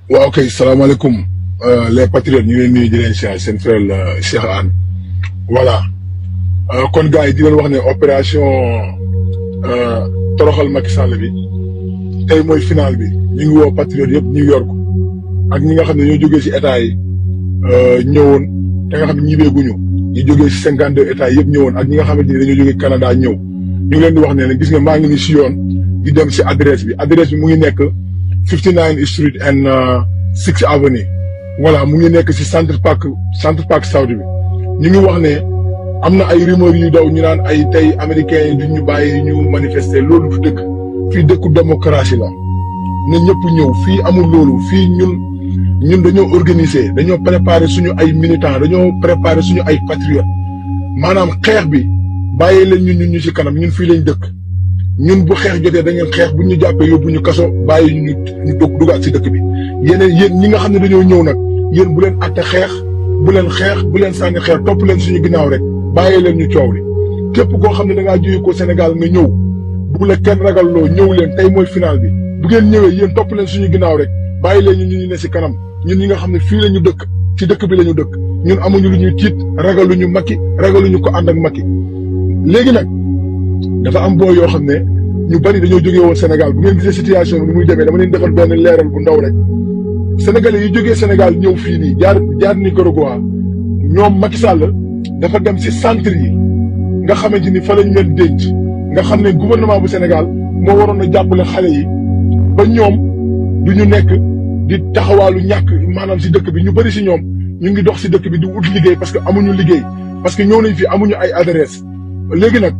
waaw kay salaamaaleykum les patriotes ñu ngi leen nuyu di leen siyaar seen frère la Cheikh Anne voilà kon gars yi di leen wax ne opération toroxal Macky Sall bi tey mooy final bi ñu ngi woo patriotes yëpp New York ak ñi nga xam ne ñoo jógee si état yi ñëwoon te nga xam ne ñibeeguñu ñu jógee si 52 états yëpp ñëwoon ak ñi nga xamante ni dañoo jógee Canada ñëw ñu ngi leen di wax ne gis nga maa ngi ni si yoon di dem si adresse bi mu ngi nekk 59 Street and 6th Avenue voilà mu ngi nekk si Centre Park South bi ñu ngi wax ne am na ay rumeur yu daw ñu naan ay tey américains yi duñ ñu bàyyi ñu manifester loolu du dëgg fii dëkku démocratie la na ñëpp ñëw fii amul loolu fii ñun dañoo organiser dañoo préparer suñu ay militants dañoo préparer suñu ay patriotes maanaam xeex bi bàyyi leen ñun ñu ci kanam ñun fii lañ dëkk ñun bu xeex jotee da ngeen xeex bu ñu jàppee yóbbu ñu kaso bàyyi ñu dugaat ci dëkk bi yéen ñi nga xam ne dañoo ñëw nag yéen bu leen atte xeex bu leen sànni xeex topp leen suñu ginnaaw rek bàyyi leen ñu coow li képp koo xam ne da ngaa jóge ko Sénégal nga ñëw bu la kenn ragalloo ñëw leen tey mooy final bi bu ngeen ñëwee yéen topp leen suñu ginnaaw rek bàyyi leen ñu ne ci kanam ñun ñi nga xam ne fii la ñu dëkk ci dëkk bi la ñu dëkk ñun amuñu lu ñuy tiit ragaluñu Macky ragaluñu ko ànd ak Macky léegi nag dafa am boo yoo xam ne ñu bari dañoo jógee woon Sénégal bu ngeen gisee situation bi ni muy demee dama leen defal benn leeral bu ndaw rek sénégalais yi jógee Sénégal ñëw fii nii jaar Nicaragua ñoom Macky Sall dafa dem ci centre yi nga xamante ni fa lañ leen denc nga xam ne gouvernement bu Sénégal moo waroon a jàppale xale yi ba ñoom du ñu nekk di taxawaalu ñàkk maanaam ci dëkk bi ñu bari ci ñoom ñu ngi dox ci dëkk bi di ut liggéey parce que amuñu liggéey parce que ñëw nañ fi amuñu ay adresse léegi nag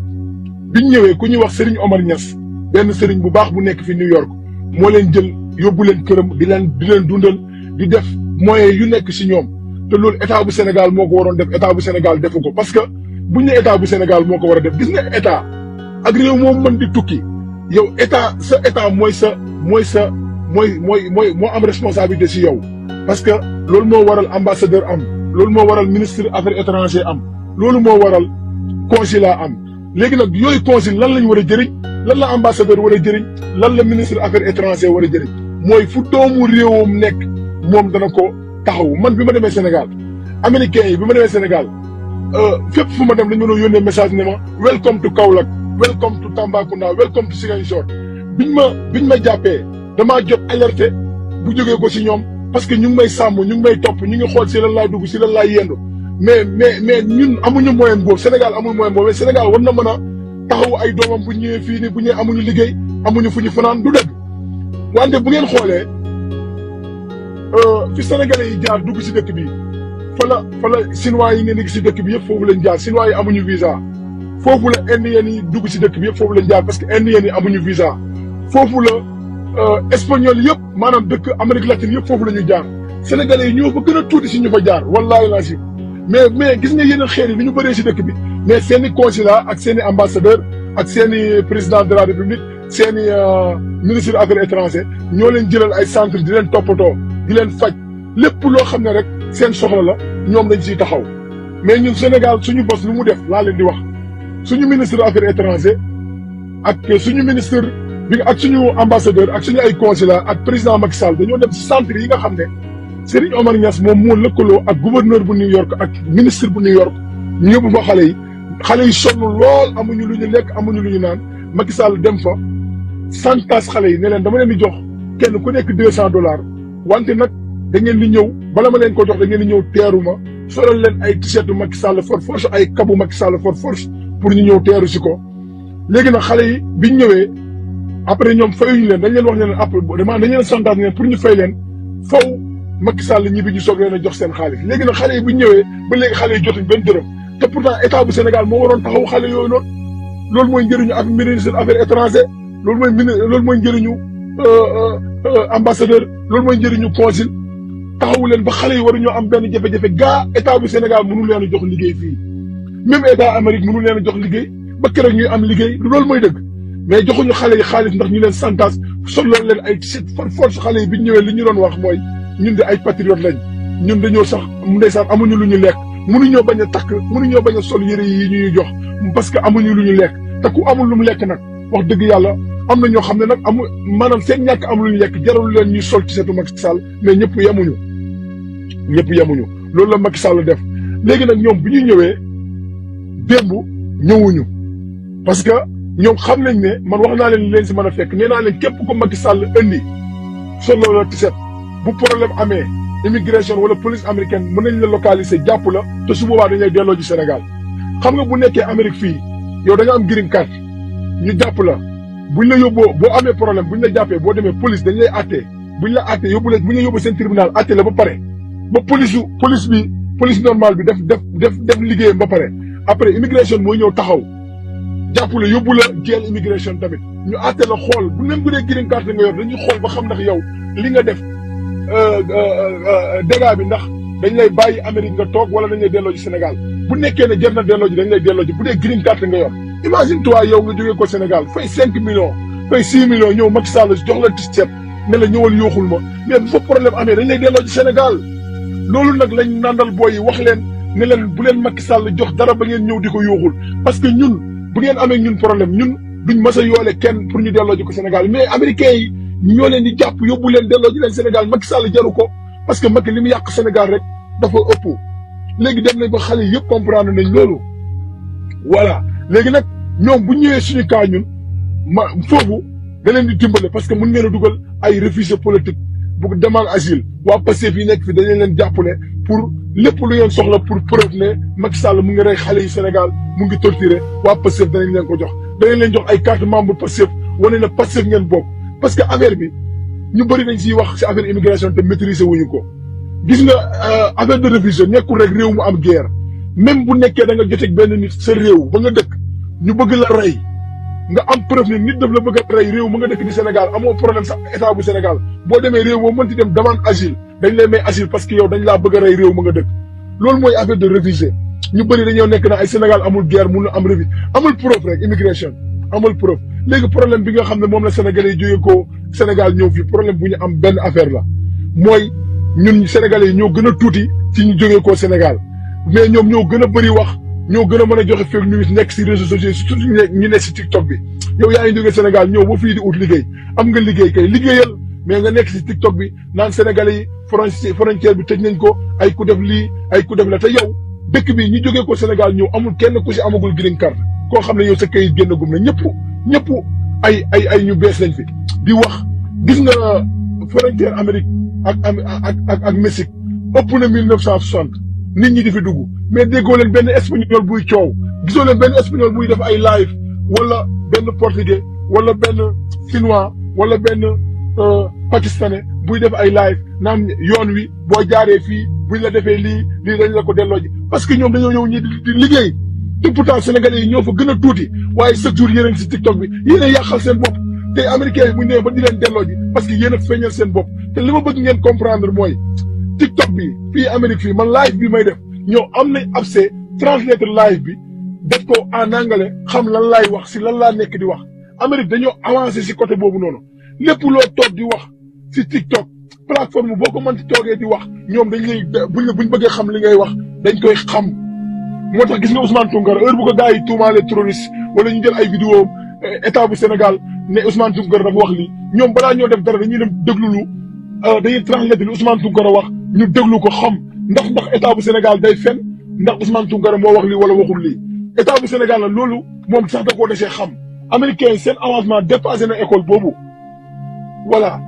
biñ ñëwee ku ñuy wax Serigne Omar Niass benn Serigne bu baax bu nekk fi New York moo leen jël yóbbu leen këram di leen dundal di def moyens yu nekk ci ñoom te loolu état bu Sénégal moo ko waroon def état bu Sénégal defu ko parce que buñ ne état bu Sénégal moo ko war a def gis nga état ak réew moom mën di tukki yow état moo am responsabilité ci yow parce que loolu moo waral ambassadeur am loolu moo waral ministre affaires étrangères am loolu moo waral consulat am léegi nag yooyu consul lan lañ war a jëriñ lan la ambassadeur war a jëriñ lan la ministre affaires étrangères war a jëriñ mooy fu doomu réewam nekk moom dana ko taxaw man bi ma demee Sénégal américains yi bi ma demee Sénégal fépp fu ma dem dañ ma doon yónnee message ne ma welcome to Kaolack welcome to Tambacounda welcome to Ziguinchor biñ ma jàppee damaa jot alerté bu jógee ko ci ñoom parce que ñu ngi may sàmm ñu ngi may topp ñu ngi xool ci lan laay dugg ci lan laay yendu mais ñun amuñu moyen boobu Sénégal amul moyen boobu mais Sénégal war na mën a taxawu ay doomam bu ñëwee fii nii bu ñëwee amuñu liggéey amuñu fu ñu fanaan du dëgg wante bu ngeen xoolee fi Sénégalais yi jaar dugg ci dëkk bi fa la Chinois yi ngeen di gis ci dëkk bi yëpp foofu lañ jaar Chinois yi amuñu visa foofu la Indiens yi dugg ci dëkk bi yëpp foofu lañ jaar parce que Indiens yi amuñu visa foofu la espagnol yëpp maanaam dëkk Amérique latine yëpp foofu la ñu jaar Sénégalais yi ñoo fa gën a tuuti ci ñu fa jaar wallaahi laa si mais gis nga yeneen xeet yi ni ñu bëree ci dëkk bi mais seen i consulat ak seen i ambassadeur ak seen i président de la république seen i ministre affaires étrangères ñoo leen jëlal ay centre di leen toppatoo di leen faj lépp loo xam ne rek seen soxla la ñoom dañ ciy taxaw mais ñun Sénégal suñu bos lu mu def laa leen di wax suñu ministre affaires étrangères ak suñu ministre bi ak suñu ambassadeur ak suñu ay consulat ak président Macky Sall dañoo dem ci centre yi nga xam ne Serigne Omar Niass moom moo lëkkaloo ak gouverneur bu New York ak ministre bu New York ñu yóbbu fa xale yi sonn lool amuñu lu ñu lekk amuñu lu ñu naan Macky Sall dem fa santas xale yi ne leen dama leen di jox kenn ku nekk $200 wante nag da ngeen di ñëw bala ma leen ko jox da ngeen di ñëw teeru ma solal leen ay t-shirt Macky Sall for force ay kabu Macky Sall for force pour ñu ñëw teeru si ko léegi nag xale yi biñ ñëwee après ñoom fayuñu leen dañ leen wax ne leen après dañ leen santaat ne pour ñu fay leen faw Macky Sall ñibbi ñu soog leen a jox seen xaalis léegi nag xale yi bu ñu ñëwee ba léegi xale yi jotuñ benn dërëm te pourtant état bu Sénégal moo waroon taxaw xale yooyu noonu loolu mooy njëriñu ak ministre affaires étrangères loolu mooy njëriñu ambassadeur loolu mooy njëriñu consul taxawu leen ba xale yi waruñoo am benn jafe-jafe gaa état bu Sénégal mënu leen a jox liggéey fii même état Amérique mënu leen a jox liggéey ba keroog ñuy am liggéey loolu mooy dëgg mais joxuñu xale yi xaalis ndax ñu leen santas solloon leen ay t-shirt par force xale yi bi ñu ñëwee li ñu doon wax mooy ñun de ay patriote lañ ñun dañoo sax ndeysaan amuñu lu ñu lekk mënuñoo bañ a takk mënuñoo bañ a sol yëre yi ñuy jox parce que amuñu lu ñu lekk te ku amul lu mu lekk nag wax dëgg yàlla am na ñoo xam ne nag amul maanaam seen ñàkk am lu ñu lekk jarul leen ñuy sol ci seetu Macky Sall mais ñëpp yemuñu loolu la Macky Sall def léegi nag ñoom bu ñuy ñëwee démb ñëwuñu parce que ñoom xam nañ ne man wax naa leen leen si mën a fekk nee naa leen képp ko Macky Sall indi solo la tiset bu problème amee immigration wala police américaine mën nañ la localiser jàpp la te su boobaa dañ lay delloo ci Sénégal xam nga bu nekkee Amérique fii yow da nga am green card ñu jàpp la buñ la yóbboo boo amee problème buñ la jàppee boo demee police dañ lay àttee buñ la àttee yóbbu la buñ la yóbbu seen tribunal àttee la ba pare ba police normale bi def liggéeyam ba pare après immigration mooy ñëw taxaw jàpp la yóbbu la jeel immigration tamit ñu àtte la xool bu même bu dee green card nga yor dañuy xool ba xam ndax yow li nga def dégâts bi ndax dañ lay bàyyi Amérique nga toog wala dañ lay delloo ci Sénégal bu nekkee ne jar na delloo ji dañ lay delloo ji bu dee green card nga yor imagine toi yow nga jógee ko Sénégal fay 5 millions fay 6 millions ñëw Macky Sall jox la ticket ne la ñëwal yooxul ma mais bu fa problème amee dañ lay delloo ci Sénégal loolu nag lañ nandal booy yi wax leen ne leen bu leen Macky Sall jox dara ba ngeen ñëw di ko yooxul parce que ñun bu ngeen amee ñun problème ñun duñ mës a yoole kenn pour ñu delloo ji ko Sénégal mais américains yi ñoo leen di jàpp yóbbu leen delloo ji leen Sénégal Macky Sall jaru ko parce que Macky li mu yàq Sénégal rek dafa ëpp léegi dem nañ ba xale yëpp comprendre nañ loolu voilà léegi nag ñoom bu ñëwee suñu cas ñun foofu da leen di dimbale parce que mën ngeen a dugal ay réfugiés politiques bu demande asile waa Pastef yi nekk fi dañu leen jàppale pour lépp lu ngeen soxla pour preuve ne Macky Sall mu ngi rey xale yi Sénégal mu ngi torturé waa Pastef danañ leen ko jox danañ leen jox ay carte membre Pastef wane na Pastef ngeen bokk parce que affaire bi ñu bëri nañ siy wax si affaire immigration te maîtriser wuñu ko gis nga affaire de réfugié nekkul rek réew mu am guerre même bu nekkee da nga joteeg benn nit sa réew ba nga dëkk ñu bëgg la rey nga am preuve ne nit daf la bëgg a rey réew ma nga dëkk di Sénégal amoo problème sax état bu Sénégal boo demee réew boo mënti dem demande asile dañ lay may asile parce que yow dañ laa bëgg a rey réew ma nga dëkk loolu mooy affaire de réfugié ñu bëri dañoo nekk na ay Sénégal amul guerre mun na am réfugié amul preuve rek immigration amul preuve léegi problème bi nga xam ne moom la Sénégalais yi jógee ko Sénégal ñëw fii problème bu ñu am benn affaire la mooy ñun Sénégalais yi ñoo gën a tuuti ci ñu jógee ko Sénégal mais ñoom ñoo gën a bëri wax ñoo gën a mën a joxe fake news nekk si réseaux sociaux surtout ñu nekk si TikTok bi yow yaa ngi jógee Sénégal ñëw ba fii di ut liggéey am nga liggéey kay liggéeyal mais nga nekk si TikTok bi naan Sénégalais yi frontière bi tëj nañ ko ay ku def lii ay ku def la te yow dëkk bi ñu jógee ko Sénégal ñëw amul kenn ku si amagul green card koo xam ne yow sa kayit génn gum na ñëpp ay ñu bees lañ fi di wax gis nga frontière Amérique ak Mexique ëpp na 1960 nit ñi di fi dugg mais déggoo leen benn espagnol buy coow gisoo leen benn espagnol buy def ay live wala benn portugais wala benn chinois wala benn pakistanais buy def ay live naan yoon wi boo jaaree fii buñ la defee lii dañ la ko delloo ji parce que ñoom dañoo ñëw ñi di liggéey te pourtant sénégalais yi ñoo fa gën a tuuti waaye chaque jour yéen a ngi si TikTok bi yéen a yàqal seen bopp te américains yi bu ñu nee ba di leen delloo ji parce que yéen a feeñal seen bopp te li ma bëgg ngeen comprendre mooy TikTok bi fii Amérique fii man live bi may def ñoo am nañ accès translator live bi def ko en anglais xam lan laay wax si lan laa nekk di wax Amérique dañoo avancé si côté boobu noonu lépp loo toog di wax si TikTok plateforme boo ko mënti toogee di wax ñoom dañ lay buñ bëggee xam li ngay wax dañ koy xam moo tax gis nga Ousmane Tounkara heure bu ko gars yi tuumaale terroriste wala ñu jël ay vidéo état bu Sénégal ne Ousmane Tounkara dafa wax lii ñoom balaa ñoo def dara dañuy dem déglulu dañuy translater li Ousmane Tounkara wax ñu déglu ko xam ndax état bu Sénégal day fen ndax Ousmane Tounkara moo wax lii wala waxul lii état bu Sénégal la loolu moom sax da koo desee xam américains yi seen avancement dépassé na école boobu voilà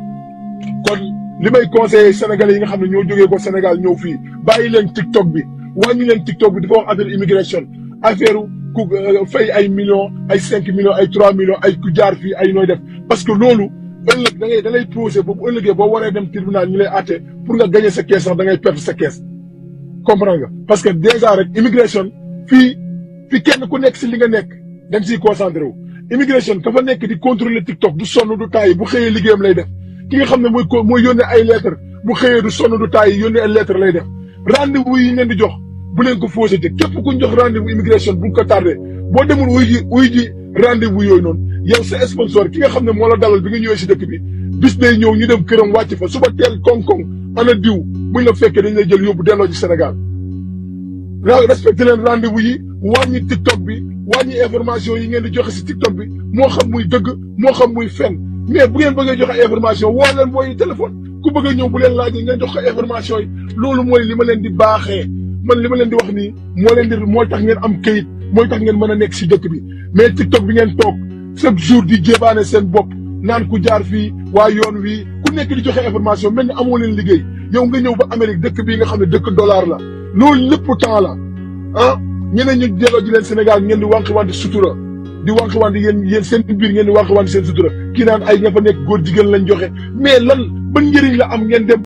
kon li may conseillé sénégalais yi nga xam ne ñoo jógee ko Sénégal ñëw fii bàyyi leen TikTok bi wàññi leen TikTok bi dafa wax affaire immigration affaire ku fay ay millions ay 5 millions ay 3 millions ay ku jaar fii ay nooy def parce que loolu ëllëg da ngay posé boobu ëllëgee boo waree dem tribunal ñu lay àtte pour nga gagner sa kees sax da ngay perdre sa kees comprendre nga parce que déjà rek immigration fii kenn ku nekk si li nga nekk dañ siy concentré wu immigration ka fa nekk di contrôler TikTok du sonn du taay bu xëyee liggéeyam lay def ki nga xam ne mooy yónnee ay lettres bu xëyee du sonn du taay yónnee ay lettres lay def rendez-vous yi leen di jox bu leen ko fausé te képp ku ñu jox rendez-vous immigration bu ko tardé boo demul uy ji rendez-vous yooyu noonu yow sa sponsor ki nga xam ne moo la dalal bi nga ñëwee si dëkk bi bis day ñëw ñu dem këram wàcc fa suba teel koŋ-koŋ ana diw buñ la fekkee dañ lay jël yóbbu delloo ci Sénégal respecté leen rendez-vous yi wàññi TikTok bi wàññi information yi ngeen di joxe si TikTok bi moo xam muy dëgg moo xam muy fen mais bu ngeen bëggee joxe information woo leen booy téléphone ku bëgg a ñëw bu leen laajee ngeen jox ko information yi loolu mooy li ma leen di baaxee man li ma leen di wax nii mooy tax ngeen am këyit mooy tax ngeen mën a nekk si dëkk bi mais TikTok bi ngeen toog chaque jour di jébaane seen bopp naan ku jaar fii waa yoon wii ku nekk di joxe information mel ni amoo leen liggéey yow nga ñëw ba Amérique dëkk bii nga xam ne dëkk dollar la loolu lépp temps la ah ñeneen ñu delloo ji leen Sénégal ngeen di wànq wante sutura di wànq wante yéen seen biir ngeen di wànq wante seen sutura kii naan ay ña fa nekk góor jigéen lañ joxe mais lan ban njëriñ la am ngeen dem